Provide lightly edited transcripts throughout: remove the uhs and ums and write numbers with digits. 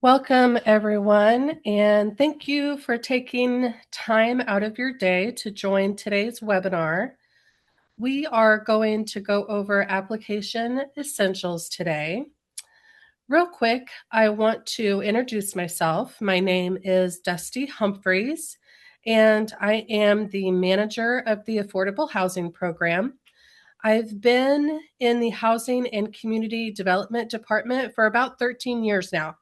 Welcome, everyone, and thank you for taking time out of your day to join today's webinar. We are going to go over application essentials today. Real quick, I want to introduce myself. My name is Dusty Humphreys, and I am the manager of the Affordable Housing Program. I've been in the Housing and Community Development Department for about 13 years now.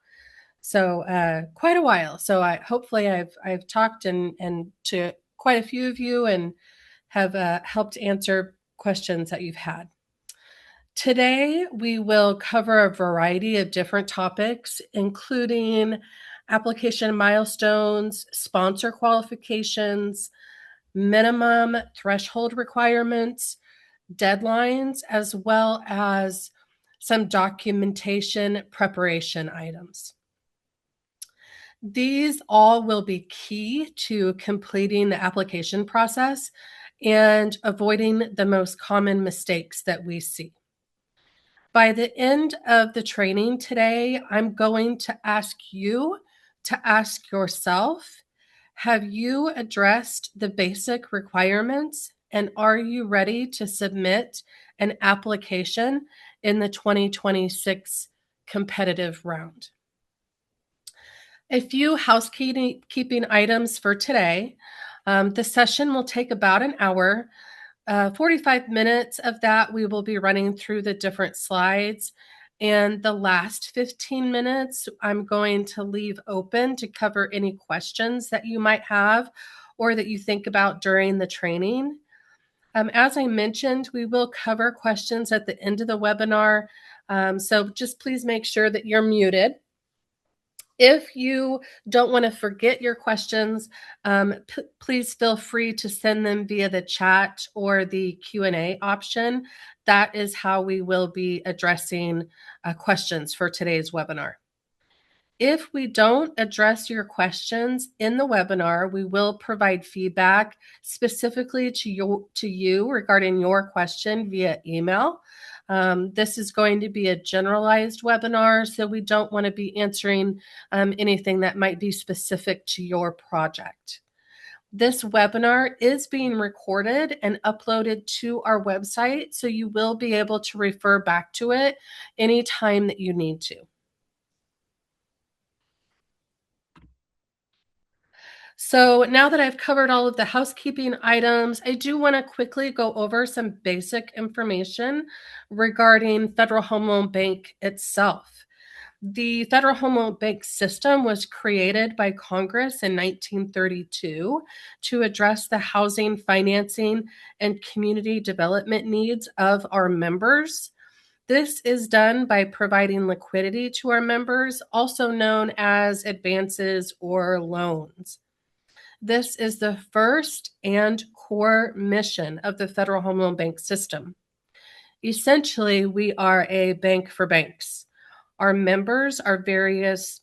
So quite a while. So hopefully I've talked and to quite a few of you and have helped answer questions that you've had. Today we will cover a variety of different topics, including application milestones, sponsor qualifications, minimum threshold requirements, deadlines, as well as some documentation preparation items. These all will be key to completing the application process and avoiding the most common mistakes that we see. By the end of the training today, I'm going to ask you to ask yourself, have you addressed the basic requirements and are you ready to submit an application in the 2026 competitive round? A few housekeeping items for today. The session will take about an hour. 45 minutes of that, we will be running through the different slides. And the last 15 minutes, I'm going to leave open to cover any questions that you might have or that you think about during the training. As I mentioned, we will cover questions at the end of the webinar. So just please make sure that you're muted. If you don't want to forget your questions, please feel free to send them via the chat or the Q&A option. That is how we will be addressing questions for today's webinar. If we don't address your questions in the webinar, we will provide feedback specifically to you regarding your question via email. This is going to be a generalized webinar, so we don't want to be answering anything that might be specific to your project. This webinar is being recorded and uploaded to our website, so you will be able to refer back to it anytime that you need to. So now that I've covered all of the housekeeping items, I do want to quickly go over some basic information regarding Federal Home Loan Bank itself. The Federal Home Loan Bank system was created by Congress in 1932 to address the housing, financing, and community development needs of our members. This is done by providing liquidity to our members, also known as advances or loans. This is the first and core mission of the Federal Home Loan Bank system. Essentially, we are a bank for banks. Our members are various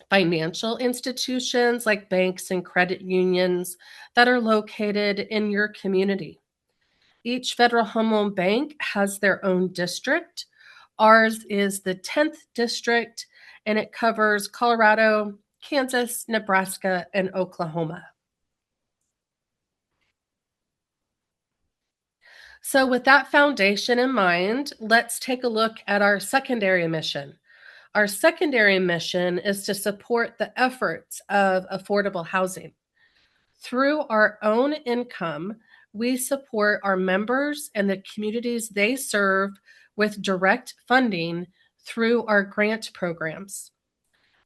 financial institutions like banks and credit unions that are located in your community. Each Federal Home Loan Bank has their own district. Ours is the 10th district, and it covers Colorado, Kansas, Nebraska, and Oklahoma. So with that foundation in mind, let's take a look at our secondary mission. Our secondary mission is to support the efforts of affordable housing. Through our own income, we support our members and the communities they serve with direct funding through our grant programs.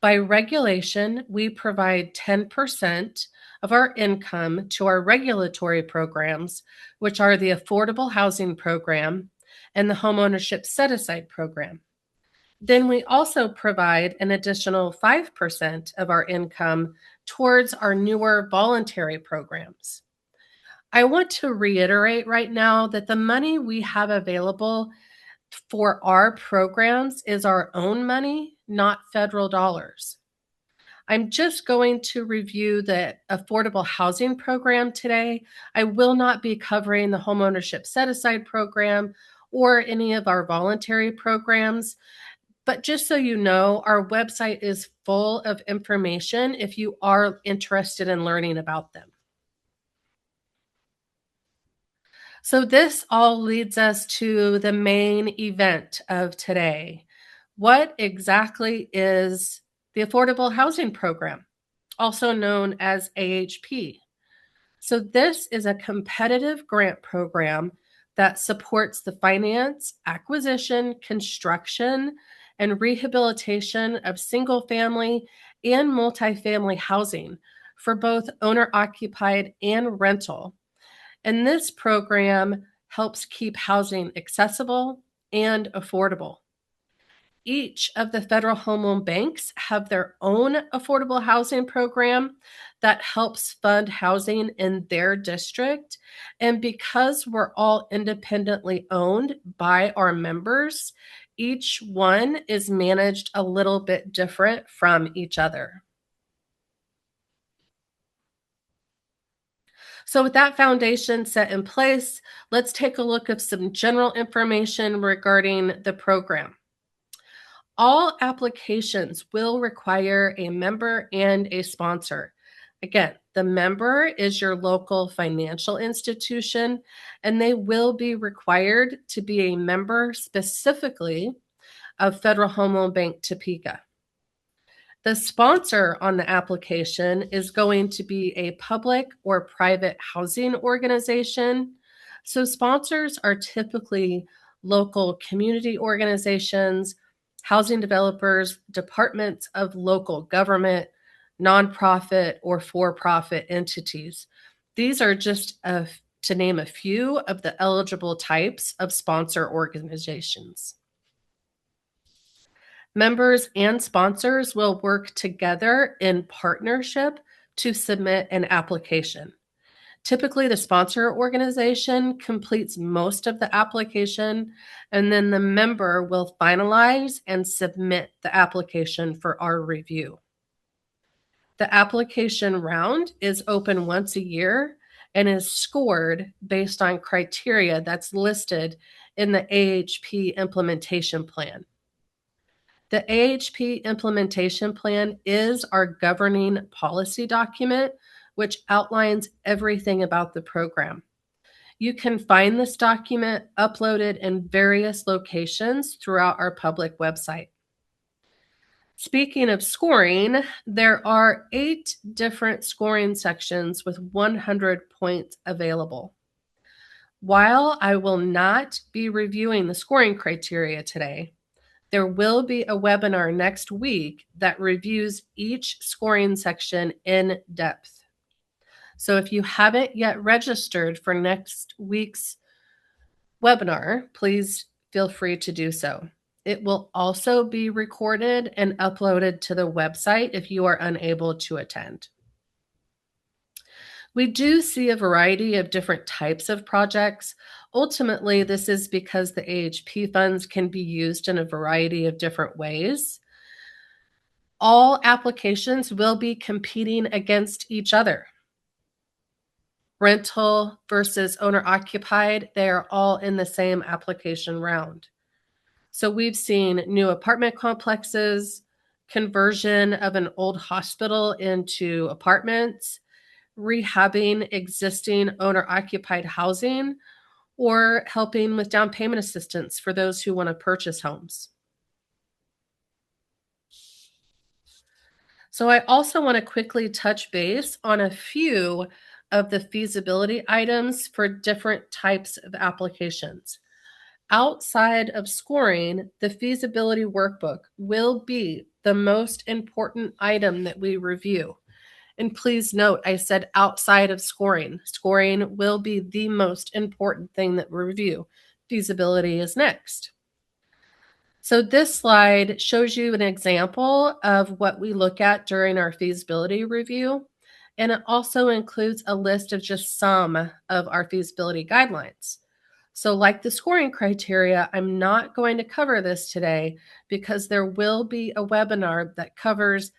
By regulation, we provide 10% of our income to our regulatory programs, which are the Affordable Housing Program and the Homeownership Set-Aside Program. Then we also provide an additional 5% of our income towards our newer voluntary programs. I want to reiterate right now that the money we have available for our programs is our own money, not federal dollars. I'm just going to review the Affordable Housing Program today. I will not be covering the Homeownership Set-Aside Program or any of our voluntary programs. But just so you know, our website is full of information if you are interested in learning about them. So this all leads us to the main event of today. What exactly is the Affordable Housing Program, also known as AHP? So this is a competitive grant program that supports the finance, acquisition, construction, and rehabilitation of single-family and multifamily housing for both owner-occupied and rental. And this program helps keep housing accessible and affordable. Each of the federal home loan banks have their own affordable housing program that helps fund housing in their district. And because we're all independently owned by our members, each one is managed a little bit different from each other. So with that foundation set in place, let's take a look at some general information regarding the program. All applications will require a member and a sponsor. Again, the member is your local financial institution, and they will be required to be a member specifically of Federal Home Loan Bank Topeka. The sponsor on the application is going to be a public or private housing organization. So sponsors are typically local community organizations, housing developers, departments of local government, nonprofit, or for-profit entities. These are just to name a few of the eligible types of sponsor organizations. Members and sponsors will work together in partnership to submit an application. Typically, the sponsor organization completes most of the application, and then the member will finalize and submit the application for our review. The application round is open once a year and is scored based on criteria that's listed in the AHP implementation plan. The AHP implementation plan is our governing policy document, which outlines everything about the program. You can find this document uploaded in various locations throughout our public website. Speaking of scoring, there are 8 different scoring sections with 100 points available. While I will not be reviewing the scoring criteria today, there will be a webinar next week that reviews each scoring section in depth. So if you haven't yet registered for next week's webinar, please feel free to do so. It will also be recorded and uploaded to the website if you are unable to attend. We do see a variety of different types of projects. Ultimately, this is because the AHP funds can be used in a variety of different ways. All applications will be competing against each other. Rental versus owner-occupied, they are all in the same application round. So we've seen new apartment complexes, conversion of an old hospital into apartments, rehabbing existing owner-occupied housing, or helping with down payment assistance for those who want to purchase homes. So I also want to quickly touch base on a few of the feasibility items for different types of applications. Outside of scoring, the feasibility workbook will be the most important item that we review. And please note, I said outside of scoring. Scoring will be the most important thing that we review. Feasibility is next. So this slide shows you an example of what we look at during our feasibility review. And it also includes a list of just some of our feasibility guidelines. So like the scoring criteria, I'm not going to cover this today because there will be a webinar that covers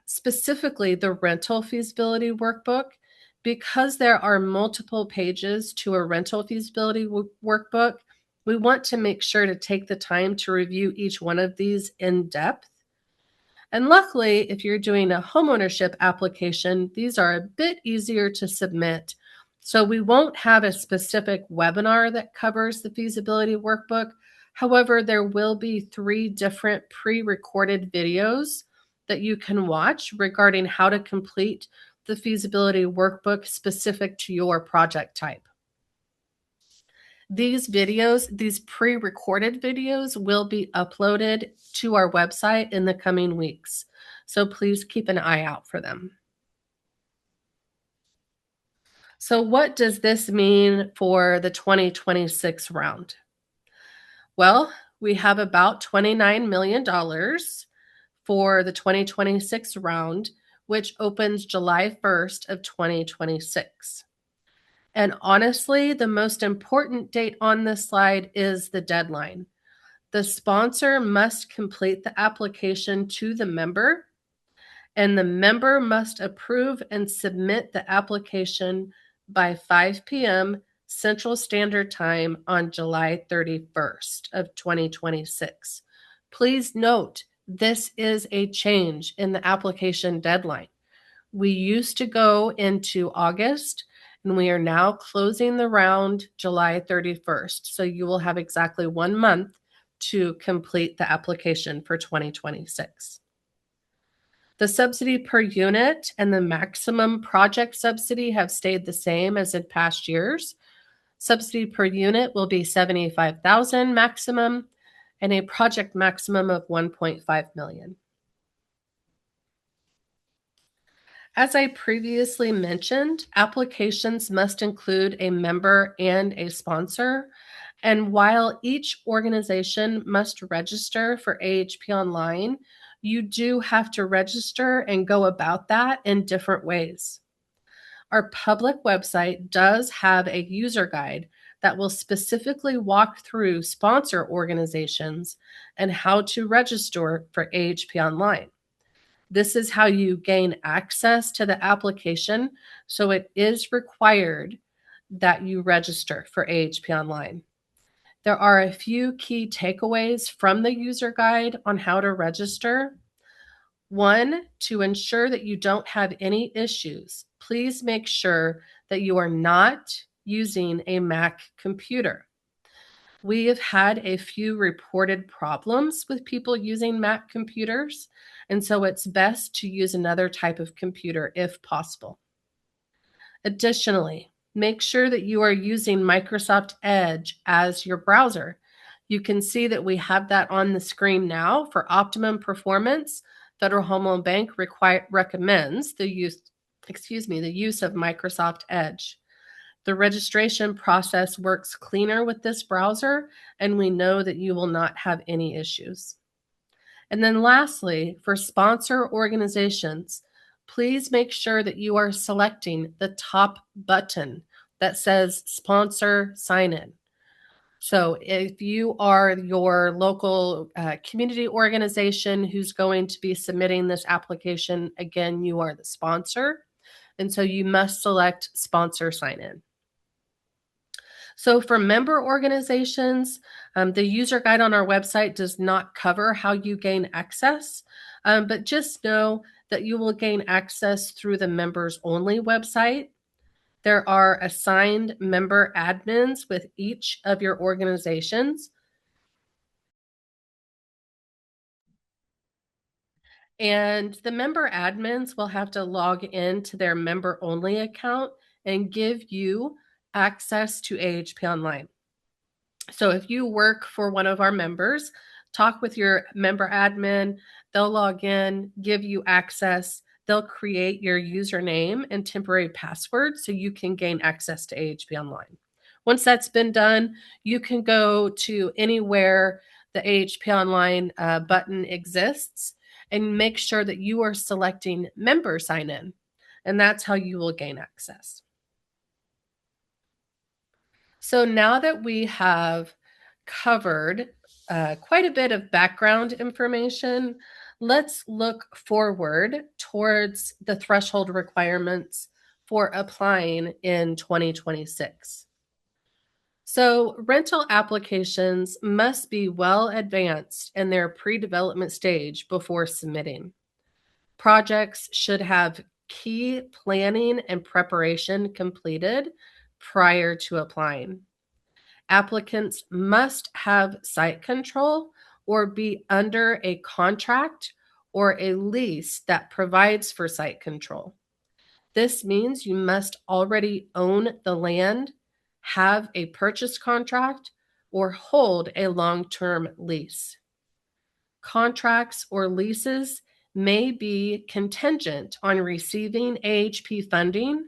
specifically the rental feasibility workbook. Because there are multiple pages to a rental feasibility workbook, We want to make sure to take the time to review each one of these in depth. And luckily, if you're doing a homeownership application, these are a bit easier to submit. So we won't have a specific webinar that covers the feasibility workbook. However, there will be 3 different pre-recorded videos that you can watch regarding how to complete the feasibility workbook specific to your project type. These videos, these pre-recorded videos, will be uploaded to our website in the coming weeks. So please keep an eye out for them. So what does this mean for the 2026 round? Well, we have about $29 million for the 2026 round, which opens July 1st of 2026. And honestly, the most important date on this slide is the deadline. The sponsor must complete the application to the member, and the member must approve and submit the application by 5 p.m. Central Standard Time on July 31st of 2026. Please note, this is a change in the application deadline. We used to go into August, and we are now closing the round July 31st. So you will have exactly 1 month to complete the application for 2026. The subsidy per unit and the maximum project subsidy have stayed the same as in past years. Subsidy per unit will be $75,000 maximum and a project maximum of $1.5 million. As I previously mentioned, applications must include a member and a sponsor. And while each organization must register for AHP Online, you do have to register and go about that in different ways. Our public website does have a user guide that will specifically walk through sponsor organizations and how to register for AHP Online. This is how you gain access to the application, so it is required that you register for AHP Online. There are a few key takeaways from the user guide on how to register. 1, to ensure that you don't have any issues, please make sure that you are not using a Mac computer. We have had a few reported problems with people using Mac computers, and so it's best to use another type of computer if possible. Additionally, make sure that you are using Microsoft Edge as your browser. You can see that we have that on the screen now. For optimum performance, Federal Home Loan Bank recommends the use of Microsoft Edge. The registration process works cleaner with this browser, and we know that you will not have any issues. And then lastly, for sponsor organizations, please make sure that you are selecting the top button that says Sponsor Sign In. So if you are your local community organization who's going to be submitting this application, again, you are the sponsor. And so you must select Sponsor Sign In. So for member organizations, the user guide on our website does not cover how you gain access, but just know that you will gain access through the members only website. There are assigned member admins with each of your organizations. And the member admins will have to log into their member only account and give you access to AHP Online. So if you work for one of our members, talk with your member admin, they'll log in, give you access, they'll create your username and temporary password so you can gain access to AHP Online. Once that's been done, you can go to anywhere the AHP Online button exists and make sure that you are selecting member sign in, and that's how you will gain access. So now that we have covered quite a bit of background information, let's look forward towards the threshold requirements for applying in 2026. So, rental applications must be well advanced in their pre-development stage before submitting. Projects should have key planning and preparation completed prior to applying. Applicants must have site control or be under a contract or a lease that provides for site control. This means you must already own the land, have a purchase contract, or hold a long-term lease. Contracts or leases may be contingent on receiving AHP funding,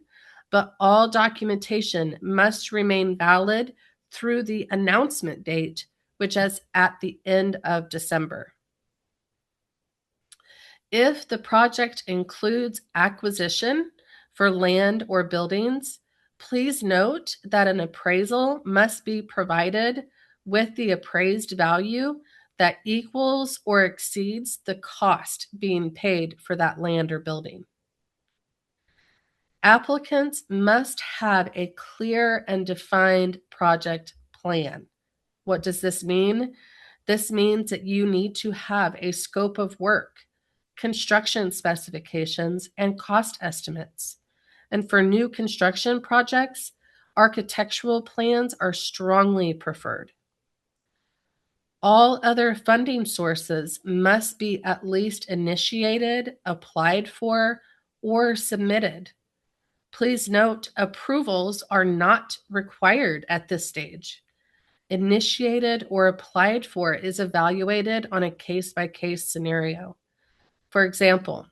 but all documentation must remain valid through the announcement date, which is at the end of December. If the project includes acquisition for land or buildings, please note that an appraisal must be provided with the appraised value that equals or exceeds the cost being paid for that land or building. Applicants must have a clear and defined project plan. What does this mean? This means that you need to have a scope of work, construction specifications, and cost estimates. And for new construction projects, architectural plans are strongly preferred. All other funding sources must be at least initiated, applied for, or submitted. Please note, approvals are not required at this stage. Initiated or applied for is evaluated on a case-by-case scenario. For example,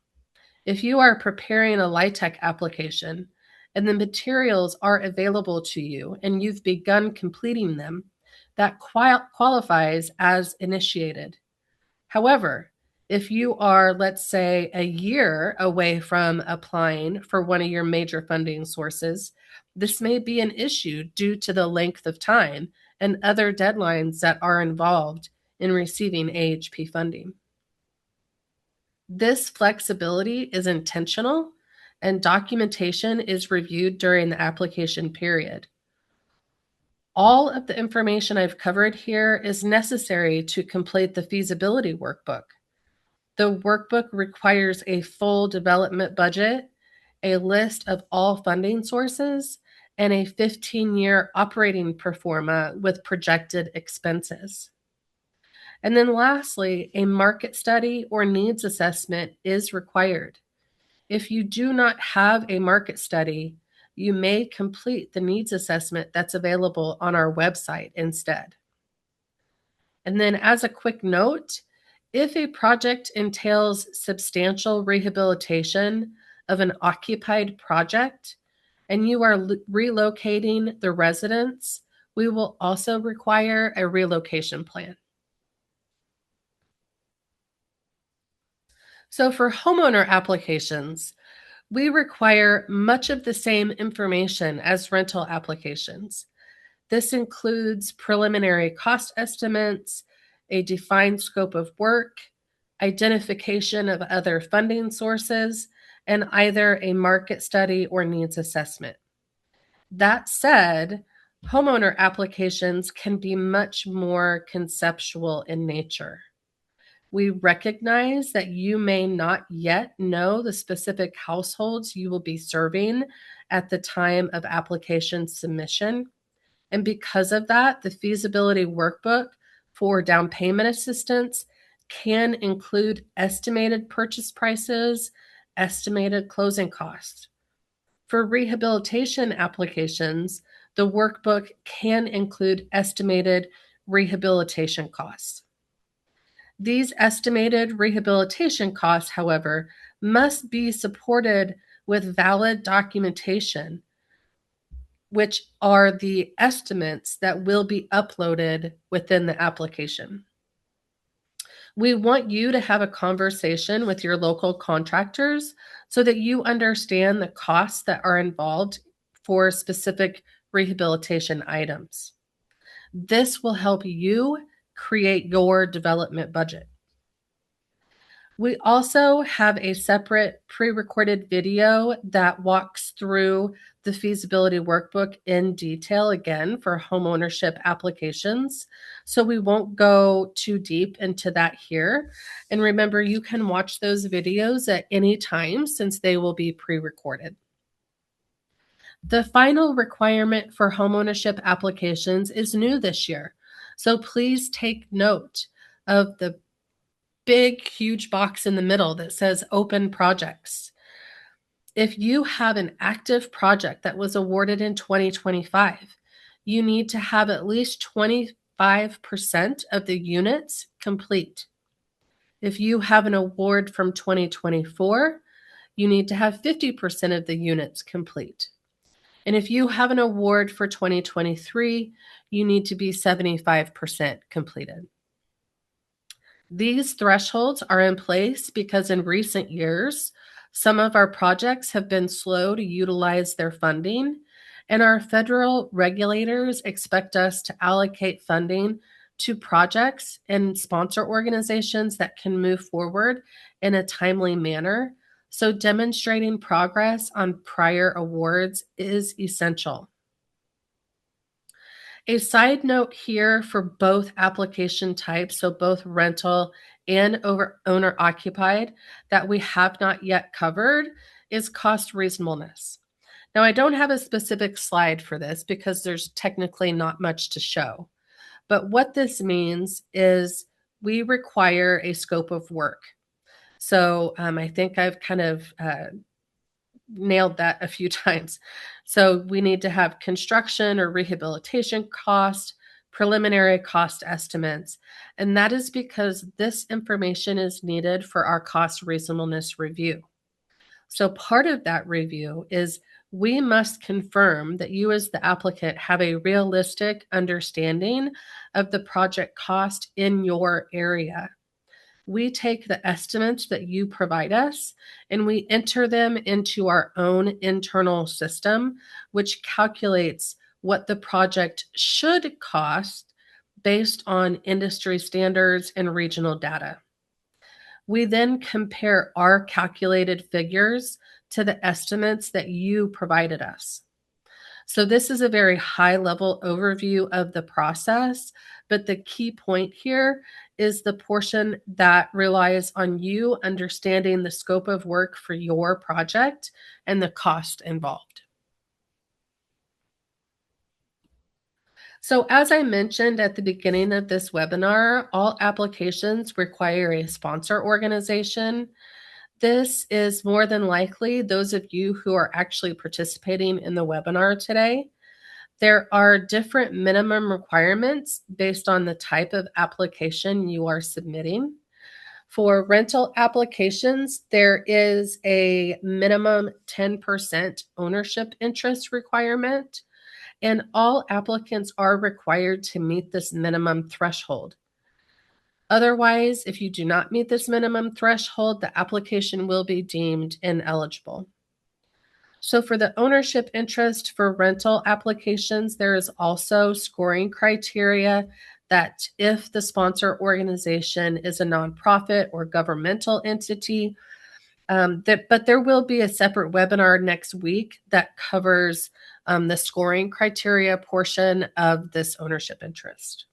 if you are preparing a LIHTC application and the materials are available to you and you've begun completing them, that qualifies as initiated. However, if you are, let's say, a year away from applying for one of your major funding sources, this may be an issue due to the length of time and other deadlines that are involved in receiving AHP funding. This flexibility is intentional, and documentation is reviewed during the application period. All of the information I've covered here is necessary to complete the feasibility workbook. The workbook requires a full development budget, a list of all funding sources, and a 15-year operating pro forma with projected expenses. And then lastly, a market study or needs assessment is required. If you do not have a market study, you may complete the needs assessment that's available on our website instead. And then as a quick note, if a project entails substantial rehabilitation of an occupied project and you are relocating the residents, we will also require a relocation plan. So for homeowner applications, we require much of the same information as rental applications. This includes preliminary cost estimates, a defined scope of work, identification of other funding sources, and either a market study or needs assessment. That said, homeowner applications can be much more conceptual in nature. We recognize that you may not yet know the specific households you will be serving at the time of application submission. And because of that, the feasibility workbook for down payment assistance can include estimated purchase prices, estimated closing costs. For rehabilitation applications, the workbook can include estimated rehabilitation costs. These estimated rehabilitation costs, however, must be supported with valid documentation, which are the estimates that will be uploaded within the application. We want you to have a conversation with your local contractors so that you understand the costs that are involved for specific rehabilitation items. This will help you create your development budget. We also have a separate pre-recorded video that walks through the feasibility workbook in detail again for homeownership applications. So we won't go too deep into that here. And remember, you can watch those videos at any time since they will be pre-recorded. The final requirement for homeownership applications is new this year. So please take note of the big, huge box in the middle that says open projects. If you have an active project that was awarded in 2025, you need to have at least 25% of the units complete. If you have an award from 2024, you need to have 50% of the units complete. And if you have an award for 2023, you need to be 75% completed. These thresholds are in place because in recent years, some of our projects have been slow to utilize their funding, and our federal regulators expect us to allocate funding to projects and sponsor organizations that can move forward in a timely manner. So demonstrating progress on prior awards is essential. A side note here for both application types, so both rental and owner occupied, that we have not yet covered is cost reasonableness. Now, I don't have a specific slide for this because there's technically not much to show. But what this means is we require a scope of work. So I think I've kind of nailed that a few times. So we need to have construction or rehabilitation cost, preliminary cost estimates, and that is because this information is needed for our cost reasonableness review. So part of that review is we must confirm that you as the applicant have a realistic understanding of the project cost in your area. We take the estimates that you provide us and we enter them into our own internal system, which calculates what the project should cost based on industry standards and regional data. We then compare our calculated figures to the estimates that you provided us. So this is a very high level overview of the process, but the key point here is the portion that relies on you understanding the scope of work for your project and the cost involved. So as I mentioned at the beginning of this webinar, all applications require a sponsor organization. This is more than likely those of you who are actually participating in the webinar today. There are different minimum requirements based on the type of application you are submitting. For rental applications, there is a minimum 10% ownership interest requirement, and all applicants are required to meet this minimum threshold. Otherwise, if you do not meet this minimum threshold, the application will be deemed ineligible. So for the ownership interest for rental applications, there is also scoring criteria that if the sponsor organization is a nonprofit or governmental entity, but there will be a separate webinar next week that covers the scoring criteria portion of this ownership interest.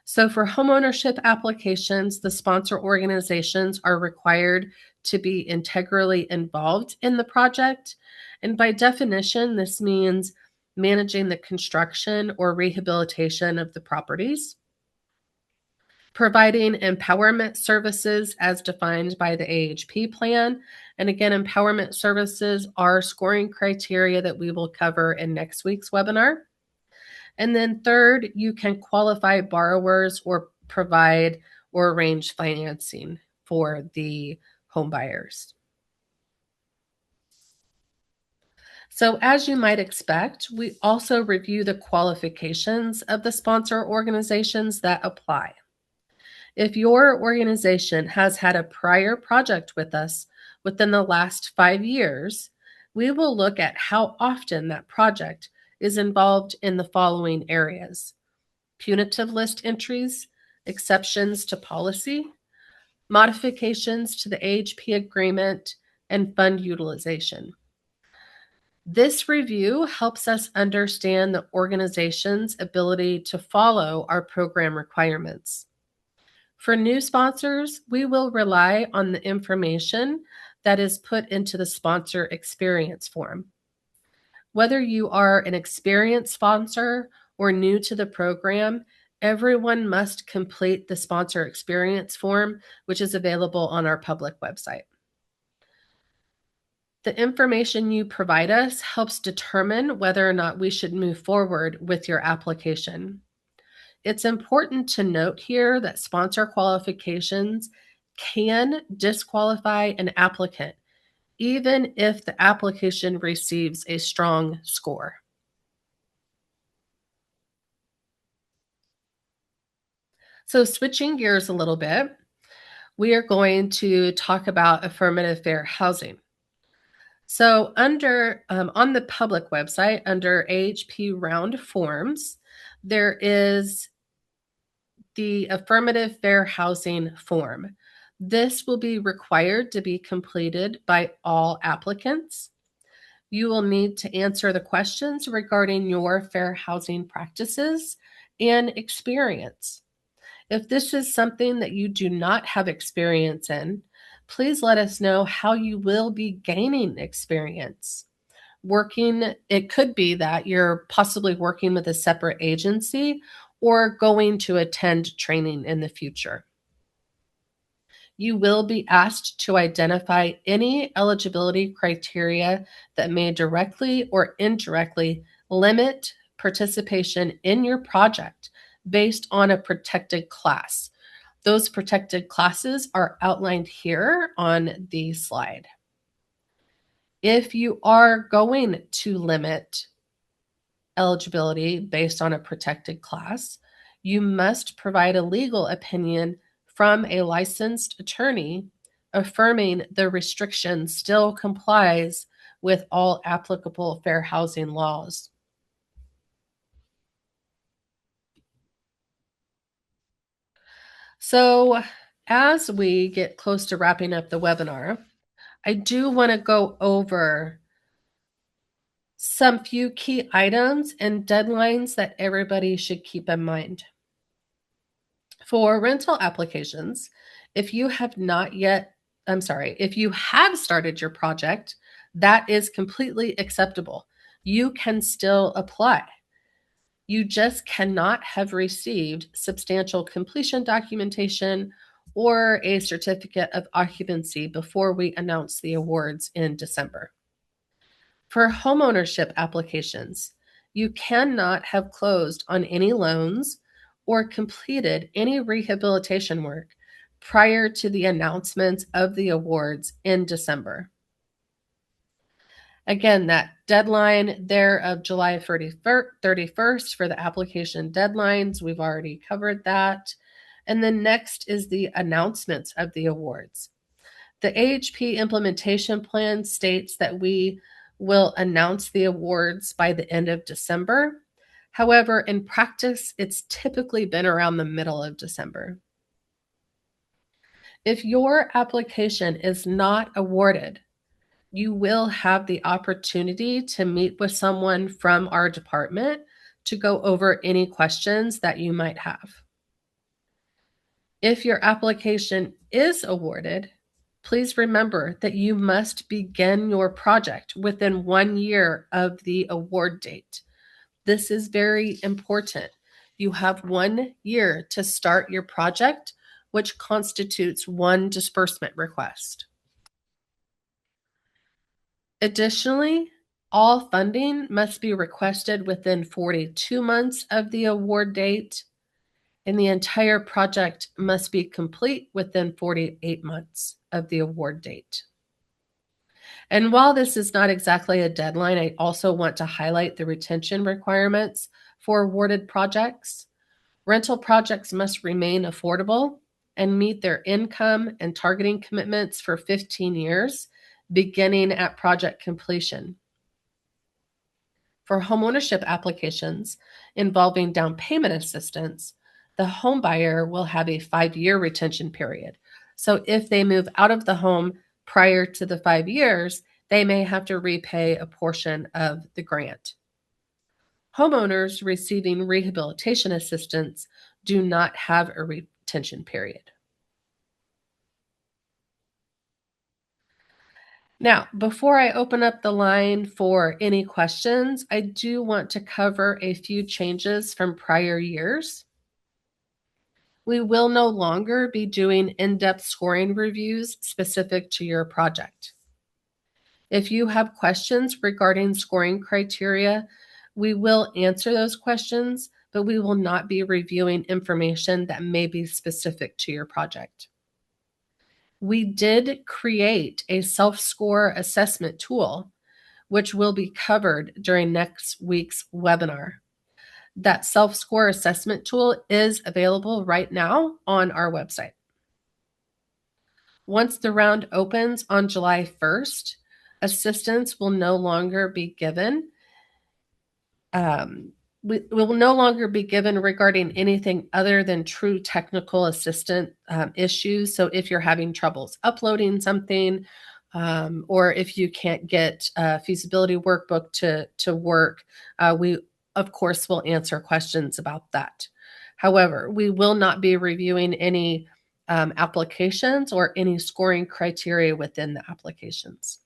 So for homeownership applications, the sponsor organizations are required to be integrally involved in the project. And by definition, this means managing the construction or rehabilitation of the properties, providing empowerment services as defined by the AHP plan. And again, empowerment services are scoring criteria that we will cover in next week's webinar. And then third, you can qualify borrowers or provide or arrange financing for the home buyers. So as you might expect, we also review the qualifications of the sponsor organizations that apply. If your organization has had a prior project with us within the last 5 years, we will look at how often that project is involved in the following areas: punitive list entries, exceptions to policy, modifications to the AHP agreement, and fund utilization. This review helps us understand the organization's ability to follow our program requirements. For new sponsors, we will rely on the information that is put into the sponsor experience form. Whether you are an experienced sponsor or new to the program, everyone must complete the sponsor experience form, which is available on our public website. The information you provide us helps determine whether or not we should move forward with your application. It's important to note here that sponsor qualifications can disqualify an applicant, even if the application receives a strong score. So switching gears a little bit, we are going to talk about affirmative fair housing. So on the public website, under AHP round forms, there is the affirmative fair housing form. This will be required to be completed by all applicants. You will need to answer the questions regarding your fair housing practices and experience. If this is something that you do not have experience in, please let us know how you will be gaining experience. It could be that you're possibly working with a separate agency or going to attend training in the future. You will be asked to identify any eligibility criteria that may directly or indirectly limit participation in your project based on a protected class. Those protected classes are outlined here on the slide. If you are going to limit eligibility based on a protected class, you must provide a legal opinion from a licensed attorney affirming the restriction still complies with all applicable fair housing laws. So, as we get close to wrapping up the webinar, I do want to go over some few key items and deadlines that everybody should keep in mind. For rental applications, if you have started your project, that is completely acceptable. You can still apply. You just cannot have received substantial completion documentation or a certificate of occupancy before we announce the awards in December. For homeownership applications, you cannot have closed on any loans or completed any rehabilitation work prior to the announcement of the awards in December. Again, that deadline there of July 31st for the application deadlines, we've already covered that. And then next is the announcements of the awards. The AHP implementation plan states that we will announce the awards by the end of December. However, in practice, it's typically been around the middle of December. If your application is not awarded, you will have the opportunity to meet with someone from our department to go over any questions that you might have. If your application is awarded, please remember that you must begin your project within 1 year of the award date. This is very important. You have 1 year to start your project, which constitutes one disbursement request. Additionally, all funding must be requested within 42 months of the award date, and the entire project must be complete within 48 months of the award date. And while this is not exactly a deadline, I also want to highlight the retention requirements for awarded projects. Rental projects must remain affordable and meet their income and targeting commitments for 15 years, beginning at project completion. For homeownership applications involving down payment assistance, the home buyer will have a 5-year retention period. So if they move out of the home prior to the 5 years, they may have to repay a portion of the grant. Homeowners receiving rehabilitation assistance do not have a retention period. Now, before I open up the line for any questions, I do want to cover a few changes from prior years. We will no longer be doing in-depth scoring reviews specific to your project. If you have questions regarding scoring criteria, we will answer those questions, but we will not be reviewing information that may be specific to your project. We did create a self-score assessment tool, which will be covered during next week's webinar. That self-score assessment tool is available right now on our website. Once the round opens on July 1st, assistance will no longer be given. We will no longer be given regarding anything other than true technical assistant issues. So if you're having troubles uploading something, or if you can't get a feasibility workbook to work, we, of course, will answer questions about that. However, we will not be reviewing any applications or any scoring criteria within the applications.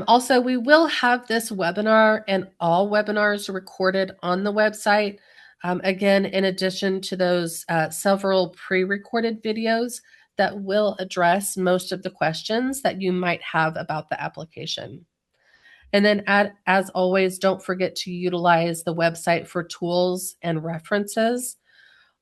Also, we will have this webinar and all webinars recorded on the website. Again, in addition to those several pre-recorded videos that will address most of the questions that you might have about the application. And then as always, don't forget to utilize the website for tools and references.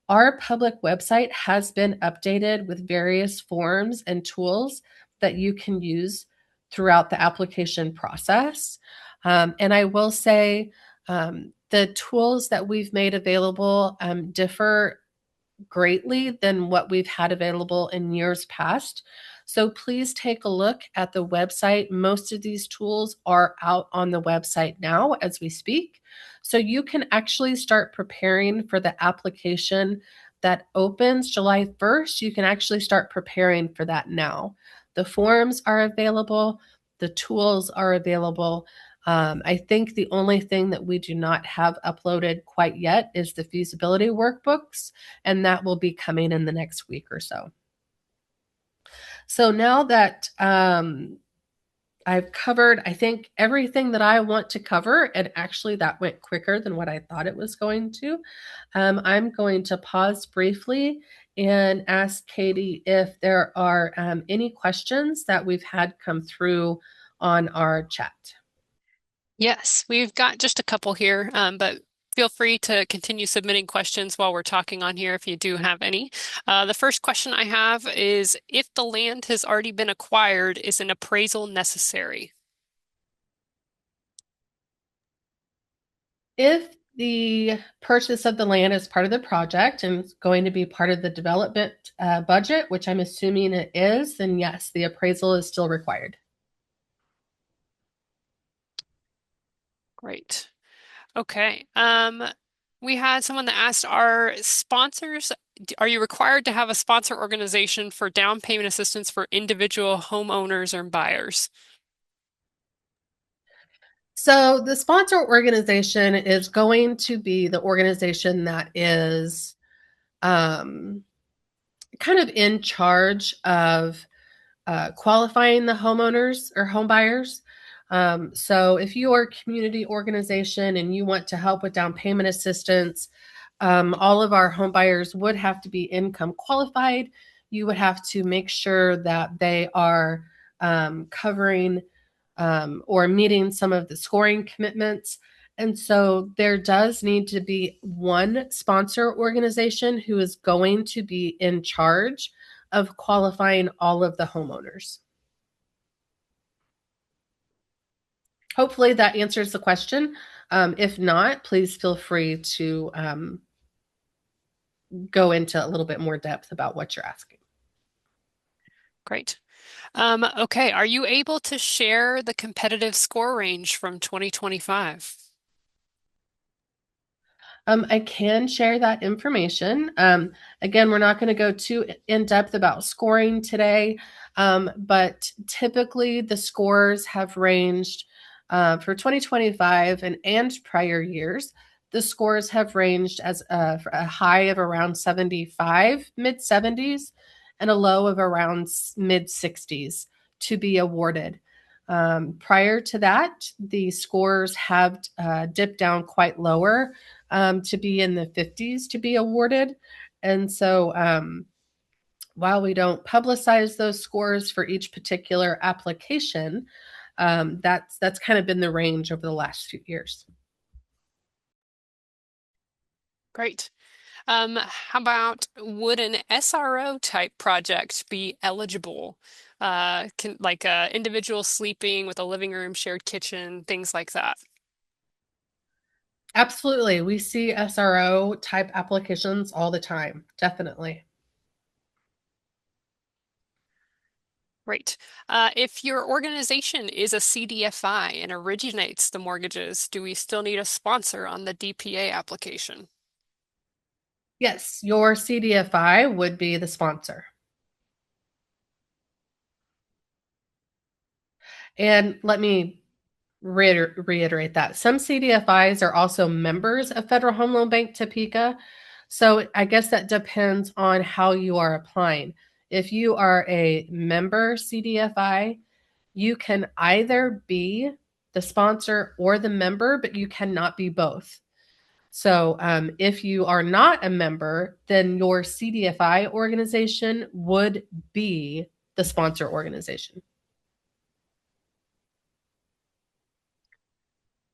Our public website has been updated with various forms and tools that you can use throughout the application process. And I will say the tools that we've made available differ greatly than what we've had available in years past. So please take a look at the website. Most of these tools are out on the website now as we speak. So you can actually start preparing for the application that opens July 1st. You can actually start preparing for that now. The forms are available. The tools are available. I think the only thing that we do not have uploaded quite yet is the feasibility workbooks, and that will be coming in the next week or so. So now that I've covered, I think, everything that I want to cover, and actually that went quicker than what I thought it was going to, I'm going to pause briefly and ask Katie if there are any questions that we've had come through on our chat. Yes, we've got just a couple here, but feel free to continue submitting questions while we're talking on here if you do have any. The first question I have is, if the land has already been acquired, is an appraisal necessary? If the purchase of the land is part of the project and it's going to be part of the development budget, which I'm assuming it is, then yes, the appraisal is still required. Great. Okay. We had someone that asked, are you required to have a sponsor organization for down payment assistance for individual homeowners or buyers? So the sponsor organization is going to be the organization that is kind of in charge of qualifying the homeowners or home buyers. So if you are a community organization and you want to help with down payment assistance, all of our home buyers would have to be income qualified. You would have to make sure that they are covering or meeting some of the scoring commitments. And so there does need to be one sponsor organization who is going to be in charge of qualifying all of the homeowners. Hopefully that answers the question. If not, please feel free to go into a little bit more depth about what you're asking. Great. Okay, are you able to share the competitive score range from 2025? I can share that information. Again, we're not going to go too in depth about scoring today, but typically the scores have ranged for 2025 and prior years. The scores have ranged as a high of around 75, mid 70s, and a low of around mid 60s to be awarded. Prior to that, the scores have dipped down quite lower to be in the 50s to be awarded. And so while we don't publicize those scores for each particular application, that's kind of been the range over the last few years. Great. How about would an SRO type project be eligible? Can like individual sleeping with a living room, shared kitchen, things like that. Absolutely. We see SRO type applications all the time. Definitely. Great. If your organization is a CDFI and originates the mortgages, do we still need a sponsor on the DPA application? Yes, your CDFI would be the sponsor. And let me reiterate that. Some CDFIs are also members of Federal Home Loan Bank Topeka. So I guess that depends on how you are applying. If you are a member CDFI, you can either be the sponsor or the member, but you cannot be both. So if you are not a member, then your CDFI organization would be the sponsor organization.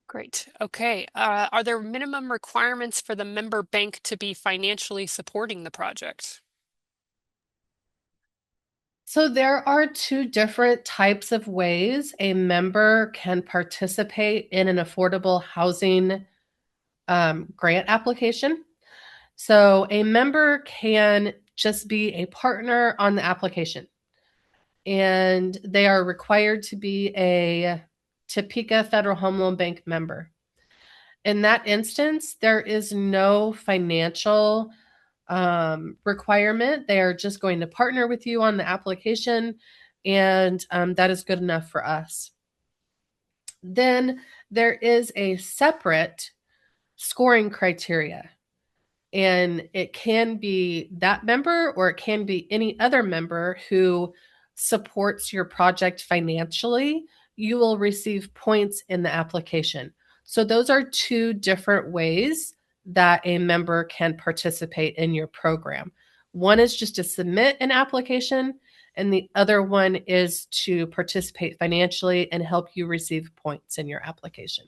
Great. Okay. Are there minimum requirements for the member bank to be financially supporting the project? So there are two different types of ways a member can participate in an affordable housing grant application. So a member can just be a partner on the application, and they are required to be a Topeka Federal Home Loan Bank member. In that instance, there is no financial requirement. They are just going to partner with you on the application, and that is good enough for us. Then there is a separate scoring criteria, and it can be that member or it can be any other member who supports your project financially. You will receive points in the application. So those are two different ways that a member can participate in your program. One is just to submit an application, and the other one is to participate financially and help you receive points in your application.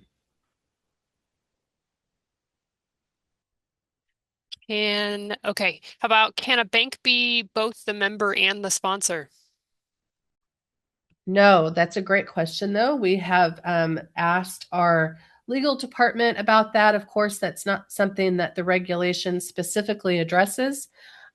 Okay. How about can a bank be both the member and the sponsor? No, that's a great question, though. We have asked our legal department about that. Of course, that's not something that the regulation specifically addresses.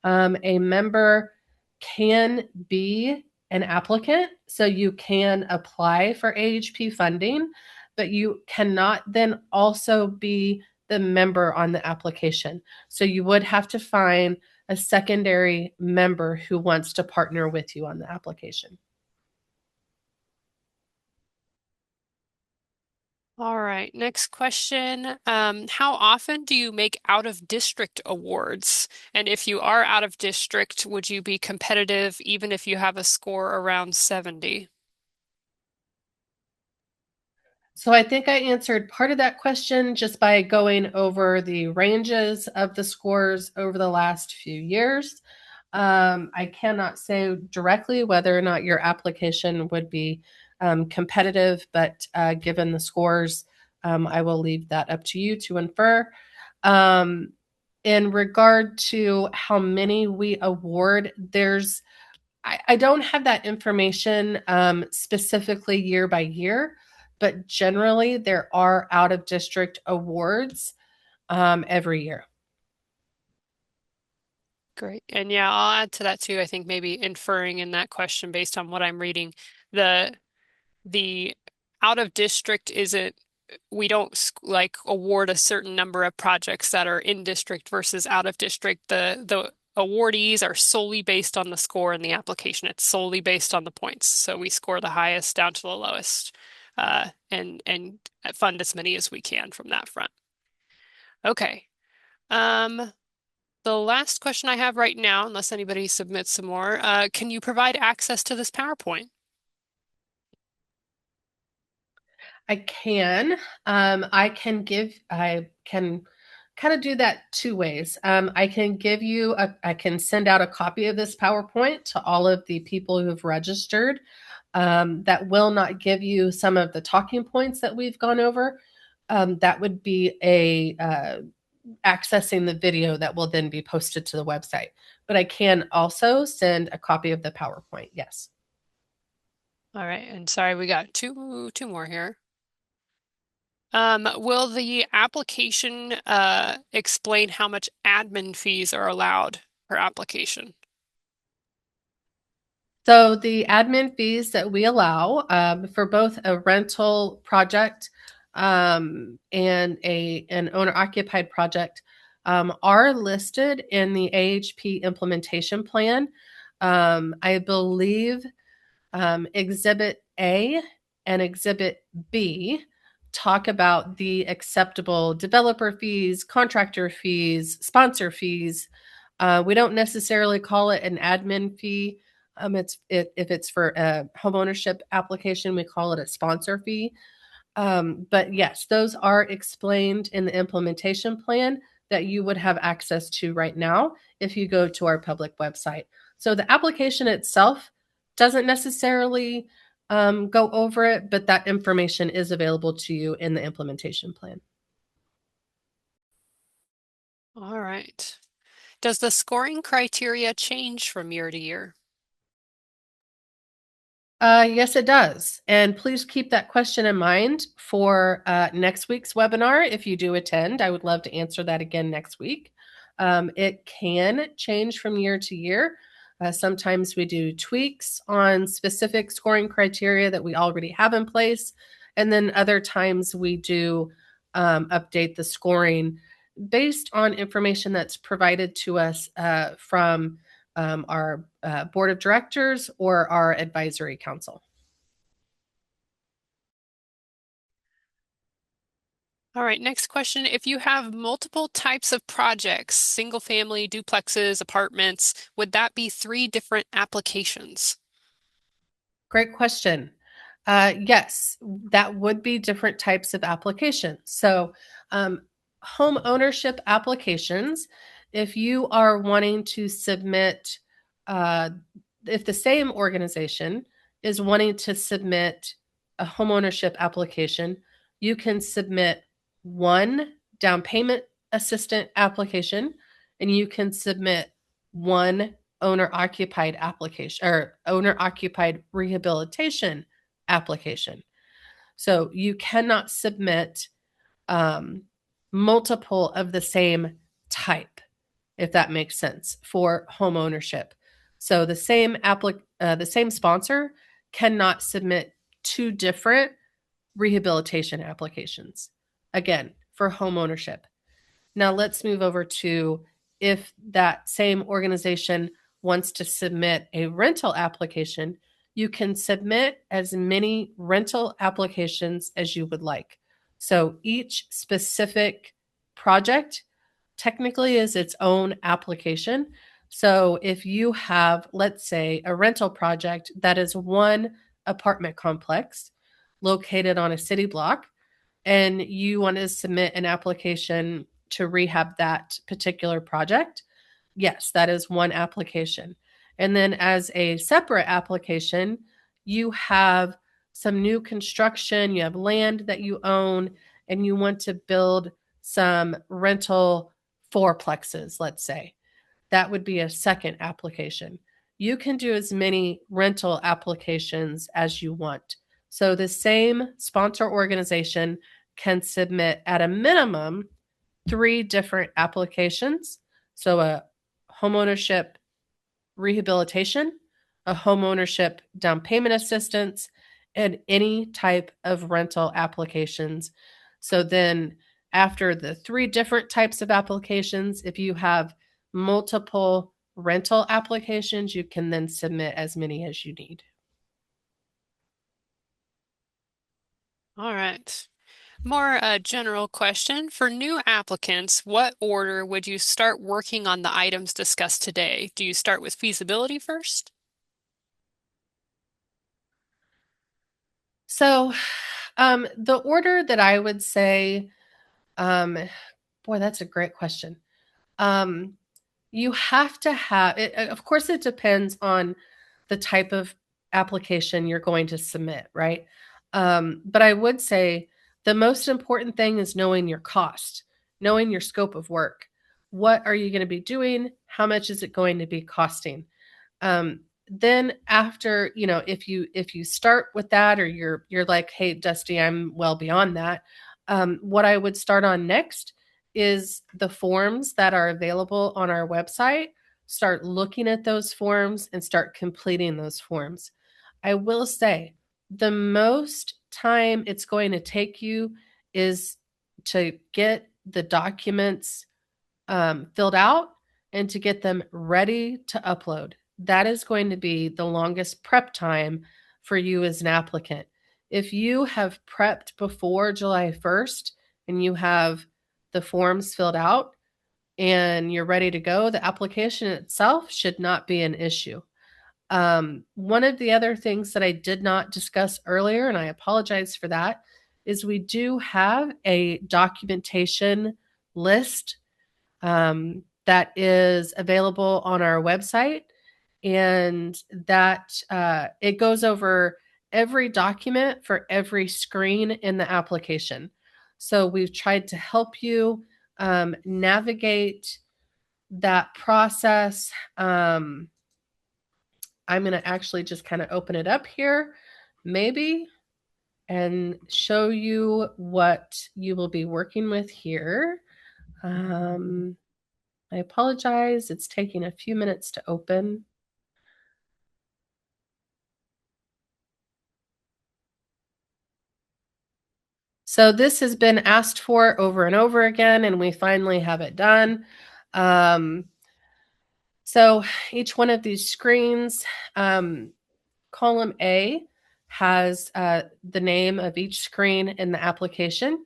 A member can be an applicant, so you can apply for AHP funding, but you cannot then also be the member on the application. So you would have to find a secondary member who wants to partner with you on the application. All right, next question. How often do you make out of district awards? And if you are out of district, would you be competitive even if you have a score around 70? So I think I answered part of that question just by going over the ranges of the scores over the last few years. I cannot say directly whether or not your application would be competitive, but given the scores, I will leave that up to you to infer. Um, in regard to how many we award, I don't have that information specifically year by year, but generally there are out of district awards every year. Great. And yeah, I'll add to that too. I think maybe inferring in that question based on what I'm reading, the out of district isn't we don't like award a certain number of projects that are in district versus out of district. The awardees are solely based on the score in the application. It's solely based on the points. So we score the highest down to the lowest, and fund as many as we can from that front. Okay. Um, the last question I have right now, unless anybody submits some more, can you provide access to this PowerPoint? I can. I can kind of do that two ways. I can send out a copy of this PowerPoint to all of the people who have registered. That will not give you some of the talking points that we've gone over. That would be accessing the video that will then be posted to the website. But I can also send a copy of the PowerPoint. Yes. All right, and sorry, we got two more here. Will the application explain how much admin fees are allowed per application? So the admin fees that we allow for both a rental project and an owner-occupied project are listed in the AHP implementation plan. I believe Exhibit A and Exhibit B talk about the acceptable developer fees, contractor fees, sponsor fees. We don't necessarily call it an admin fee. If it's for a homeownership application, we call it a sponsor fee. But yes, those are explained in the implementation plan that you would have access to right now if you go to our public website. So the application itself doesn't necessarily go over it, but that information is available to you in the implementation plan. All right. Does the scoring criteria change from year to year? Yes, it does. And please keep that question in mind for next week's webinar. If you do attend, I would love to answer that again next week. It can change from year to year. Sometimes we do tweaks on specific scoring criteria that we already have in place. And then other times we do update the scoring based on information that's provided to us from our board of directors or our advisory council. All right, next question. If you have multiple types of projects, single family, duplexes, apartments, would that be 3 different applications? Great question. Yes, that would be different types of applications. So, home ownership applications, if you are wanting to submit, uh, if the same organization is wanting to submit a home ownership application, you can submit one down payment assistant application and you can submit one owner occupied application or owner occupied rehabilitation application. So you cannot submit multiple of the same type, if that makes sense, for home ownership. So the same sponsor cannot submit 2 different rehabilitation applications. Again, for home ownership. Now let's move over to if that same organization wants to submit a rental application, you can submit as many rental applications as you would like. So each specific project technically is its own application. So if you have, let's say, a rental project that is one apartment complex located on a city block, and you want to submit an application to rehab that particular project, yes, that is one application. And then as a separate application, you have some new construction, you have land that you own, and you want to build some rental fourplexes, let's say. That would be a second application. You can do as many rental applications as you want. So the same sponsor organization can submit at a minimum 3 different applications. So a homeownership rehabilitation, a homeownership down payment assistance, and any type of rental applications. So then after the 3 different types of applications, if you have multiple rental applications, you can then submit as many as you need. All right. More general question. For new applicants, what order would you start working on the items discussed today? Do you start with feasibility first? So the order that I would say, boy, that's a great question. You have to have it. Of course, it depends on the type of application you're going to submit, right? But I would say the most important thing is knowing your cost, knowing your scope of work. What are you going to be doing? How much is it going to be costing? Then after, if you start with that, or you're like, hey, Dusty, I'm well beyond that. What I would start on next is the forms that are available on our website. Start looking at those forms and start completing those forms. I will say the most time it's going to take you is to get the documents filled out and to get them ready to upload. That is going to be the longest prep time for you as an applicant. If you have prepped before July 1st and you have the forms filled out and you're ready to go, the application itself should not be an issue. One of the other things that I did not discuss earlier, and I apologize for that, is we do have a documentation list that is available on our website, and that it goes over every document for every screen in the application. So we've tried to help you navigate that process. I'm going to actually just kind of open it up here, maybe, and show you what you will be working with here. I apologize. It's taking a few minutes to open. So this has been asked for over and over again, and we finally have it done. So each one of these screens, column A has the name of each screen in the application.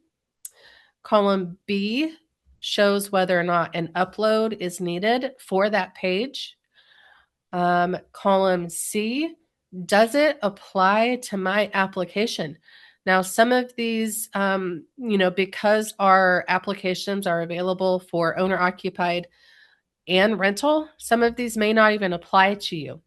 Column B shows whether or not an upload is needed for that page. Column C, does it apply to my application? Now, some of these, because our applications are available for owner occupied and rental, some of these may not even apply to you.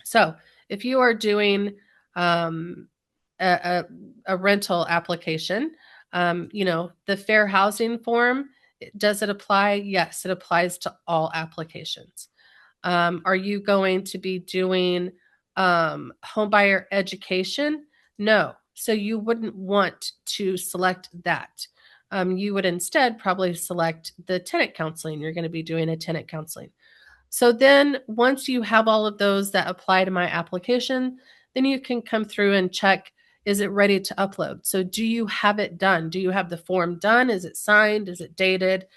So if you are doing a rental application, the fair housing form, does it apply? Yes, it applies to all applications. Are you going to be doing homebuyer education? No. So you wouldn't want to select that. You would instead probably select the tenant counseling. You're going to be doing a tenant counseling. So then once you have all of those that apply to my application, then you can come through and check, is it ready to upload? So do you have it done? Do you have the form done? Is it signed? Is it dated?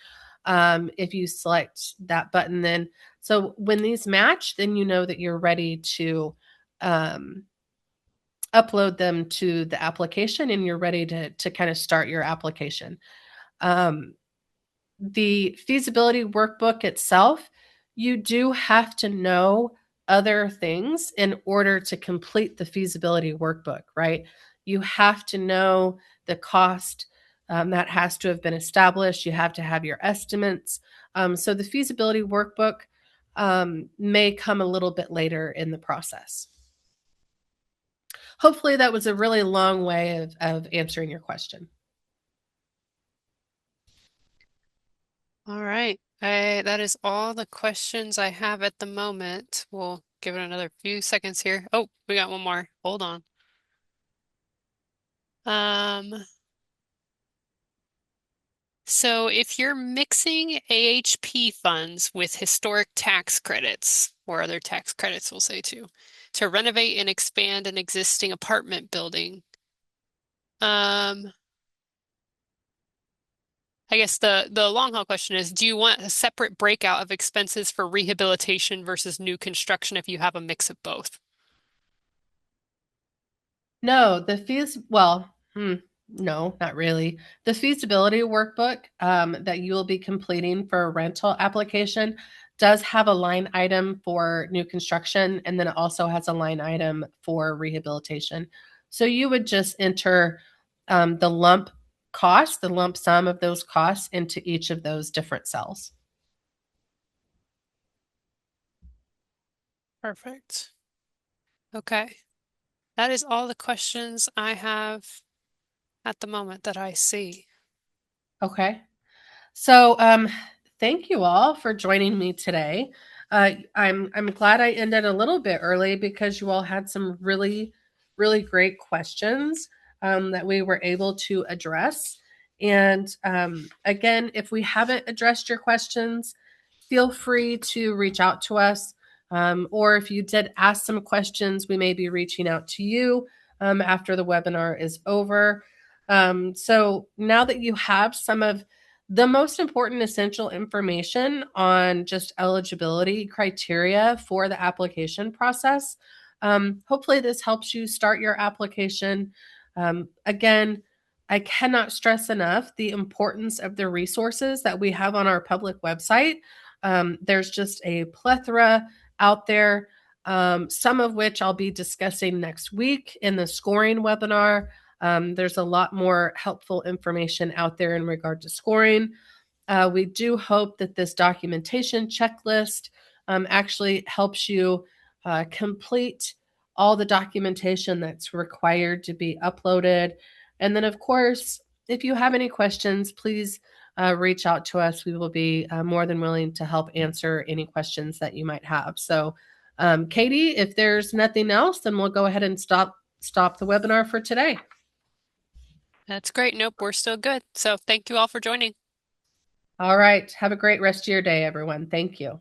If you select that button, then so when these match, then you know that you're ready to upload them to the application and you're ready to kind of start your application. The feasibility workbook itself, you do have to know other things in order to complete the feasibility workbook, right? You have to know the cost that has to have been established. You have to have your estimates. So the feasibility workbook may come a little bit later in the process. Hopefully that was a really long way of answering your question. All right. That is all the questions I have at the moment. We'll give it another few seconds here. Oh, we got one more. Hold on. So if you're mixing AHP funds with historic tax credits, or other tax credits, we'll say too, to renovate and expand an existing apartment building, I guess the long haul question is, do you want a separate breakout of expenses for rehabilitation versus new construction if you have a mix of both? No, the fees, well, no, not really. The feasibility workbook that you will be completing for a rental application does have a line item for new construction, and then it also has a line item for rehabilitation. So you would just enter the lump cost, the lump sum of those costs into each of those different cells. Perfect. Okay. That is all the questions I have at the moment that I see. Okay. So, thank you all for joining me today. I'm glad I ended a little bit early because you all had some really great questions that we were able to address. And again, if we haven't addressed your questions, feel free to reach out to us. Or if you did ask some questions, we may be reaching out to you after the webinar is over. So now that you have some of the most important essential information on just eligibility criteria for the application process. Hopefully, this helps you start your application. Again, I cannot stress enough the importance of the resources that we have on our public website. There's just a plethora out there, some of which I'll be discussing next week in the scoring webinar. There's a lot more helpful information out there in regard to scoring. We do hope that this documentation checklist actually helps you complete all the documentation that's required to be uploaded. And then, of course, if you have any questions, please reach out to us. We will be more than willing to help answer any questions that you might have. So, Katie, if there's nothing else, then we'll go ahead and stop the webinar for today. That's great. Nope, we're still good. So thank you all for joining. All right. Have a great rest of your day, everyone. Thank you.